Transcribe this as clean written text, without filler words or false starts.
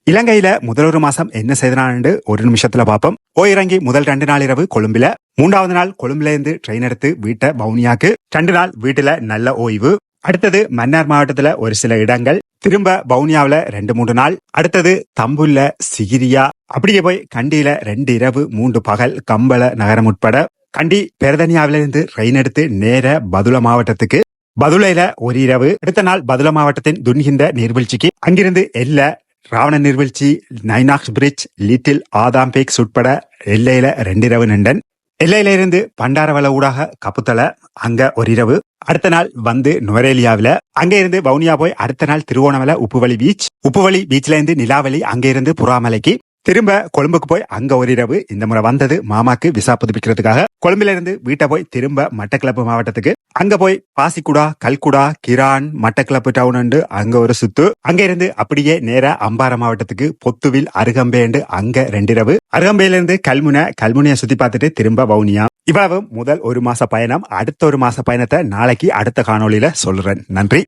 இலங்கையில முதல் ஒரு மாசம் என்ன செய்தனான்னு ஒரு நிமிஷத்துல பாப்போம். இறங்கி முதல் 2 நாள் இரவு கொழும்புல, 3வது நாள் கொழும்புல இருந்து ட்ரெயின் எடுத்து வீட்டை வவுனியாக்கு, 2 நாள் வீட்டுல நல்ல ஓய்வு. அடுத்தது மன்னார் மாவட்டத்துல ஒரு சில இடங்கள், திரும்ப வவுனியாவில 2-3 நாள், அடுத்தது தம்புல்ல, சிகிரியா, அப்படியே போய் கண்டியில 2 இரவு 3 பகல், கம்பள நகரம் உட்பட கண்டி பெரதனியாவில இருந்து ட்ரெயின் எடுத்து நேர பதுள மாவட்டத்துக்கு, பதுளையில ஒரு இரவு, அடுத்த நாள் பதுள மாவட்டத்தின் துன்ஹிந்த நீர்வீழ்ச்சிக்கு, அங்கிருந்து எல்ல ராவண நீர்வீழ்ச்சி, நைனாக்ஸ் பிரிட்ஜ், லிட்டில் ஆதாம்பேக்ஸ் உட்பட எல்லையில 2 இரவு நின்றன். எல்லையில இருந்து பண்டாரவள ஊடாக கப்புத்தல, அங்க ஒரு இரவு. அடுத்த நாள் வந்து நுவரேலியாவில, அங்க இருந்து வவுனியா போய் அடுத்த நாள் திருவோணமலை உப்புவழி பீச்ல இருந்து நிலாவளி, அங்க இருந்து புறாமலைக்கு, திரும்ப கொழும்புக்கு போய் அங்க ஒரு இரவு. இந்த முறை வந்தது மாமாக்கு விசா புதுப்பிக்கிறதுக்காக. கொழும்புல இருந்து வீட்டை போய் திரும்ப மட்டக்களப்பு மாவட்டத்துக்கு, அங்க போய் பாசிக்குடா, கல்குடா, கிரான், மட்டக்களப்பு டவுன் அங்க ஒரு சுத்து. அங்க இருந்து அப்படியே நேர அம்பாறை மாவட்டத்துக்கு, பொத்துவில், அருகம்பேண்டு அங்க 2 இரவு. அருகம்பையில இருந்து கல்முனையை சுத்தி பார்த்துட்டு திரும்ப வவுனியா. இவ்வளவு முதல் ஒரு மாச பயணம். அடுத்த ஒரு மாச பயணத்தை நாளைக்கு அடுத்த காணொளியில சொல்றேன். நன்றி.